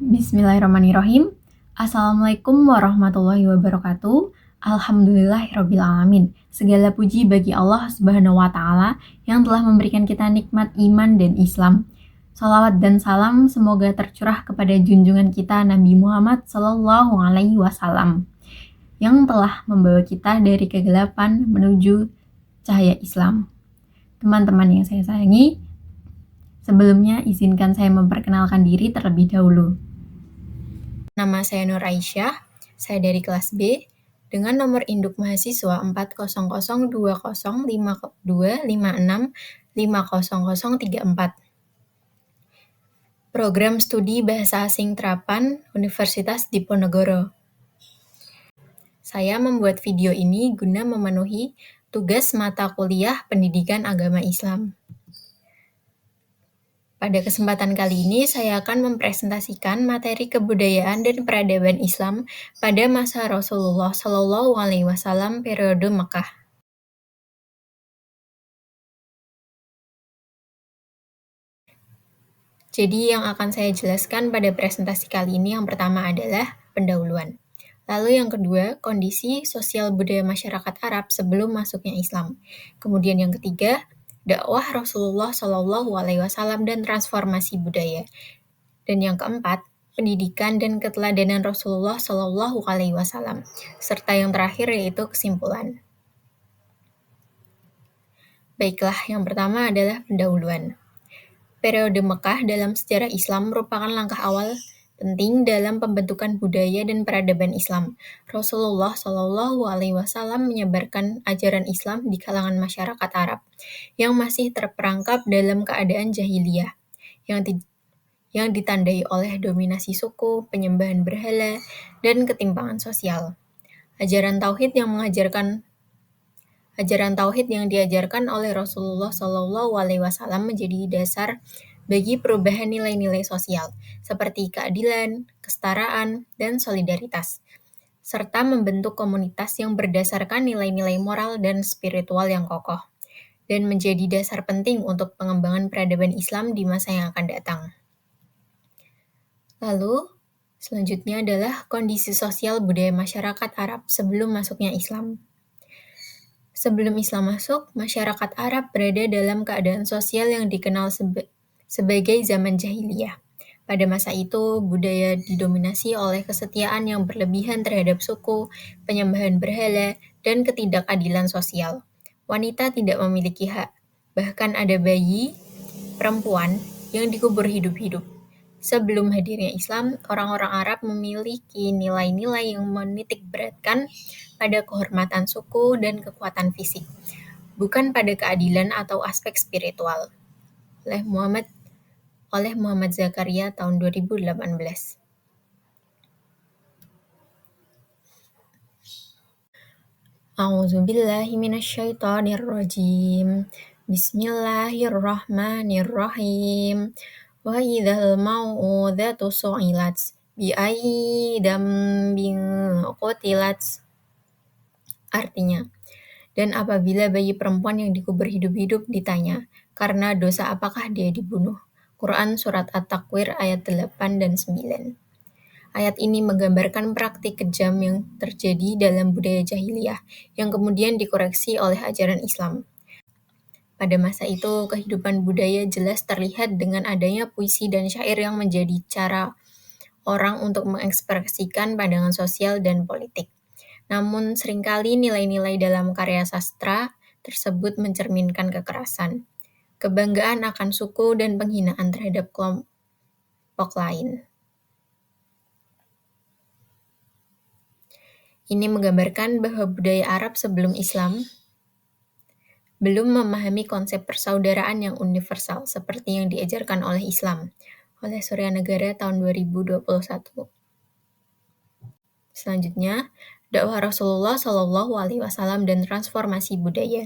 Bismillahirrahmanirrahim. Assalamualaikum warahmatullahi wabarakatuh. Alhamdulillahirabbil alamin. Segala puji bagi Allah Subhanahu wa taala yang telah memberikan kita nikmat iman dan Islam. Salawat dan salam semoga tercurah kepada junjungan kita Nabi Muhammad sallallahu alaihi wasallam yang telah membawa kita dari kegelapan menuju cahaya Islam. Teman-teman yang saya sayangi, sebelumnya izinkan saya memperkenalkan diri terlebih dahulu. Nama saya Nur Aisyah, saya dari kelas B, dengan nomor induk mahasiswa 400205256500034. Program Studi Bahasa Asing Terapan Universitas Diponegoro. Saya membuat video ini guna memenuhi tugas mata kuliah Pendidikan Agama Islam. Pada kesempatan kali ini, saya akan mempresentasikan materi kebudayaan dan peradaban Islam pada masa Rasulullah Shallallahu Alaihi Wasallam periode Mekah. Jadi yang akan saya jelaskan pada presentasi kali ini yang pertama adalah pendahuluan. Lalu yang kedua, kondisi sosial budaya masyarakat Arab sebelum masuknya Islam. Kemudian yang ketiga, dakwah Rasulullah Shallallahu Alaihi Wasallam dan transformasi budaya. Dan yang keempat, pendidikan dan keteladanan Rasulullah Shallallahu Alaihi Wasallam. Serta yang terakhir yaitu kesimpulan. Baiklah, yang pertama adalah pendahuluan. Periode Mekah dalam sejarah Islam merupakan langkah awal penting dalam pembentukan budaya dan peradaban Islam. Rasulullah Shallallahu Alaihi Wasallam menyebarkan ajaran Islam di kalangan masyarakat Arab yang masih terperangkap dalam keadaan jahiliyah, yang ditandai oleh dominasi suku, penyembahan berhala, dan ketimpangan sosial. Ajaran tauhid yang diajarkan oleh Rasulullah Shallallahu Alaihi Wasallam menjadi dasar bagi perubahan nilai-nilai sosial seperti keadilan, kesetaraan, dan solidaritas, serta membentuk komunitas yang berdasarkan nilai-nilai moral dan spiritual yang kokoh, dan menjadi dasar penting untuk pengembangan peradaban Islam di masa yang akan datang. Lalu, selanjutnya adalah kondisi sosial budaya masyarakat Arab sebelum masuknya Islam. Sebelum Islam masuk, masyarakat Arab berada dalam keadaan sosial yang dikenal sebagai zaman jahiliyah. Pada masa itu, budaya didominasi oleh kesetiaan yang berlebihan terhadap suku, penyembahan berhala, dan ketidakadilan sosial. Wanita tidak memiliki hak, bahkan ada bayi perempuan yang dikubur hidup-hidup. Sebelum hadirnya Islam, orang-orang Arab memiliki nilai-nilai yang menitikberatkan pada kehormatan suku dan kekuatan fisik, bukan pada keadilan atau aspek spiritual. Oleh Muhammad Zakaria tahun 2018. A'udzubillahi minasyaitonirrajim. Bismillahirrahmanirrahim. Wa idzal mau'udatu su'ilat bi'ayyi dambin qutilat. Artinya, dan apabila bayi perempuan yang dikubur hidup-hidup ditanya, karena dosa apakah dia dibunuh? Quran Surat At-Takwir ayat 8 dan 9. Ayat ini menggambarkan praktik kejam yang terjadi dalam budaya jahiliyah, yang kemudian dikoreksi oleh ajaran Islam. Pada masa itu, kehidupan budaya jelas terlihat dengan adanya puisi dan syair yang menjadi cara orang untuk mengekspresikan pandangan sosial dan politik. Namun, seringkali nilai-nilai dalam karya sastra tersebut mencerminkan kekerasan, kebanggaan akan suku, dan penghinaan terhadap kelompok lain. Ini menggambarkan bahwa budaya Arab sebelum Islam belum memahami konsep persaudaraan yang universal seperti yang diajarkan oleh Islam, oleh Surya Negara tahun 2021. Selanjutnya, dakwah Rasulullah Shallallahu Alaihi Wasallam dan transformasi budaya.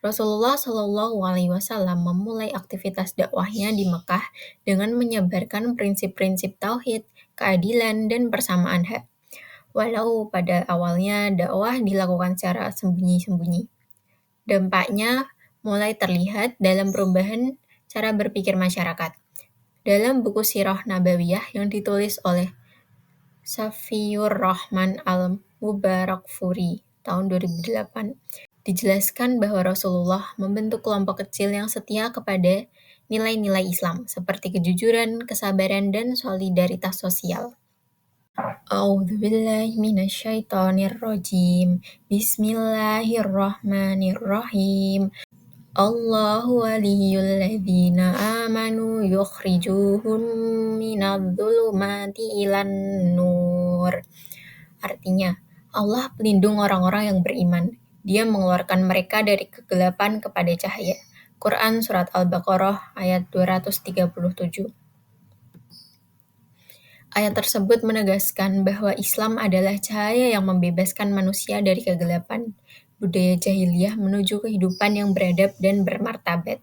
Rasulullah Shallallahu Alaihi Wasallam memulai aktivitas dakwahnya di Mekah dengan menyebarkan prinsip-prinsip tauhid, keadilan, dan persamaan hak. Walau pada awalnya dakwah dilakukan secara sembunyi-sembunyi. Dampaknya mulai terlihat dalam perubahan cara berpikir masyarakat. Dalam buku Sirah Nabawiyah yang ditulis oleh Safiyur Rahman Al-Mubarakfuri tahun 2008, dijelaskan bahwa Rasulullah membentuk kelompok kecil yang setia kepada nilai-nilai Islam, seperti kejujuran, kesabaran, dan solidaritas sosial. A'udzubillahi minasyaitonirrajim. Bismillahirrahmanirrahim. Allahu waliyul ladzina amanu yukhrijuhum minadh-dhulumati ilan nur. Artinya, Allah pelindung orang-orang yang beriman. Dia mengeluarkan mereka dari kegelapan kepada cahaya. Quran Surat Al-Baqarah ayat 237. Ayat tersebut menegaskan bahwa Islam adalah cahaya yang membebaskan manusia dari kegelapan budaya jahiliyah menuju kehidupan yang beradab dan bermartabat.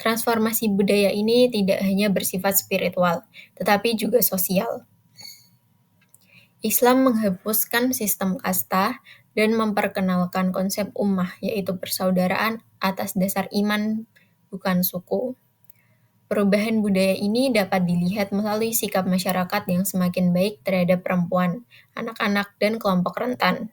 Transformasi budaya ini tidak hanya bersifat spiritual, tetapi juga sosial. Islam menghapuskan sistem kasta dan memperkenalkan konsep ummah, yaitu persaudaraan atas dasar iman, bukan suku. Perubahan budaya ini dapat dilihat melalui sikap masyarakat yang semakin baik terhadap perempuan, anak-anak, dan kelompok rentan.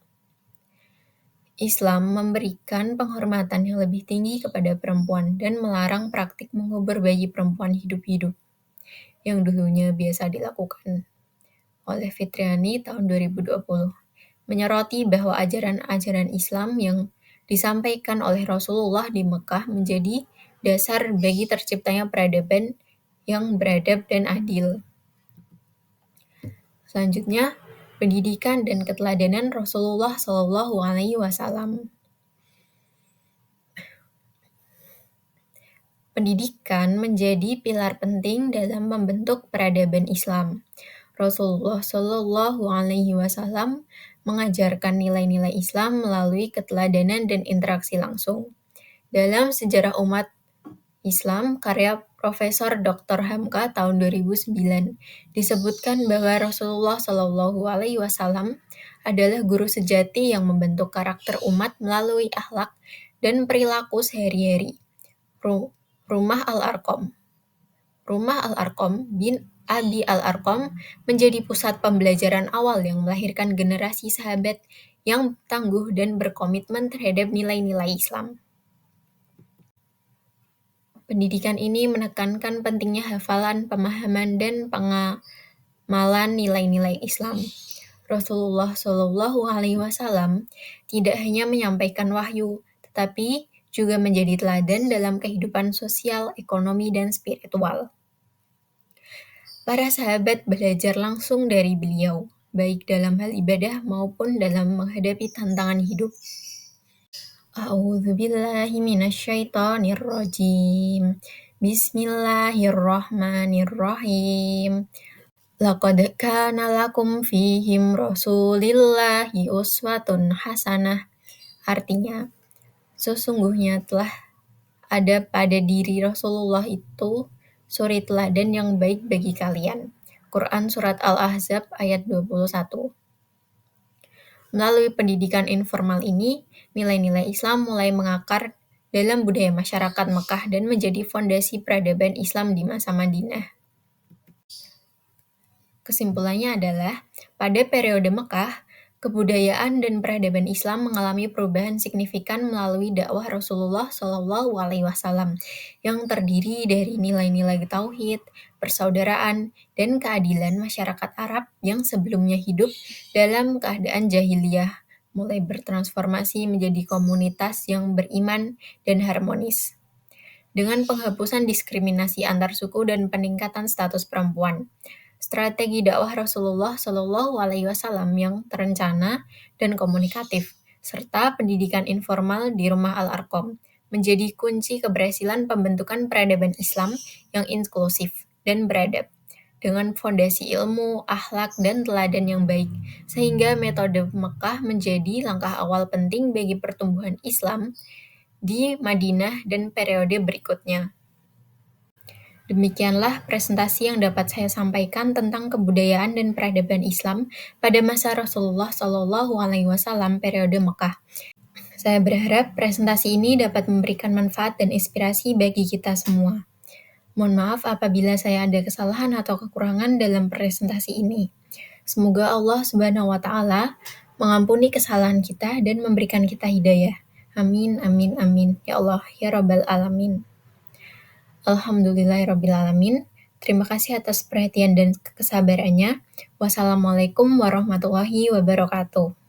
Islam memberikan penghormatan yang lebih tinggi kepada perempuan dan melarang praktik mengubur bayi perempuan hidup-hidup, yang dulunya biasa dilakukan oleh Fitriani tahun 2020, menyoroti bahwa ajaran-ajaran Islam yang disampaikan oleh Rasulullah di Mekah menjadi dasar bagi terciptanya peradaban yang beradab dan adil. Selanjutnya, pendidikan dan keteladanan Rasulullah Shallallahu Alaihi Wasallam. Pendidikan menjadi pilar penting dalam membentuk peradaban Islam. Rasulullah Shallallahu Alaihi Wasallam mengajarkan nilai-nilai Islam melalui keteladanan dan interaksi langsung. Dalam sejarah umat Islam, karya Profesor Dr. Hamka tahun 2009 disebutkan bahwa Rasulullah Shallallahu Alaihi Wasallam adalah guru sejati yang membentuk karakter umat melalui akhlak dan perilaku sehari-hari. Rumah Al-Arqam. Rumah Al-Arqam bin Abi Al-Arqam menjadi pusat pembelajaran awal yang melahirkan generasi sahabat yang tangguh dan berkomitmen terhadap nilai-nilai Islam. Pendidikan ini menekankan pentingnya hafalan, pemahaman, dan pengamalan nilai-nilai Islam. Rasulullah Shallallahu Alaihi Wasallam tidak hanya menyampaikan wahyu, tetapi juga menjadi teladan dalam kehidupan sosial, ekonomi, dan spiritual. Para sahabat belajar langsung dari beliau, baik dalam hal ibadah maupun dalam menghadapi tantangan hidup. A'udzubillahi minasyaitonirrajim. Bismillahirrahmanirrahim. Laqad kana lakum fihim rasulillahi uswatun hasanah. Artinya, sesungguhnya telah ada pada diri Rasulullah itu suri teladan yang baik bagi kalian. Quran Surat Al-Ahzab ayat 21. Melalui pendidikan informal ini, nilai-nilai Islam mulai mengakar dalam budaya masyarakat Mekah dan menjadi fondasi peradaban Islam di masa Madinah. Kesimpulannya adalah, pada periode Mekah, kebudayaan dan peradaban Islam mengalami perubahan signifikan melalui dakwah Rasulullah Shallallahu Alaihi Wasallam yang terdiri dari nilai-nilai tauhid, persaudaraan, dan keadilan masyarakat Arab yang sebelumnya hidup dalam keadaan jahiliyah, mulai bertransformasi menjadi komunitas yang beriman dan harmonis. Dengan penghapusan diskriminasi antar suku dan peningkatan status perempuan, strategi dakwah Rasulullah Shallallahu Alaihi Wasallam yang terencana dan komunikatif, serta pendidikan informal di Rumah Al-Arqam menjadi kunci keberhasilan pembentukan peradaban Islam yang inklusif dan beradab, dengan fondasi ilmu, akhlak, dan teladan yang baik, sehingga metode Mekah menjadi langkah awal penting bagi pertumbuhan Islam di Madinah dan periode berikutnya. Demikianlah presentasi yang dapat saya sampaikan tentang kebudayaan dan peradaban Islam pada masa Rasulullah Shallallahu Alaihi Wasallam periode Mekah. Saya berharap presentasi ini dapat memberikan manfaat dan inspirasi bagi kita semua. Mohon maaf apabila saya ada kesalahan atau kekurangan dalam presentasi ini. Semoga Allah Subhanahu wa Ta'ala mengampuni kesalahan kita dan memberikan kita hidayah. Amin, amin, amin. Ya Allah, ya Rabbal Alamin. Alhamdulillahirrabbilalamin. Terima kasih atas perhatian dan kesabarannya. Wassalamualaikum warahmatullahi wabarakatuh.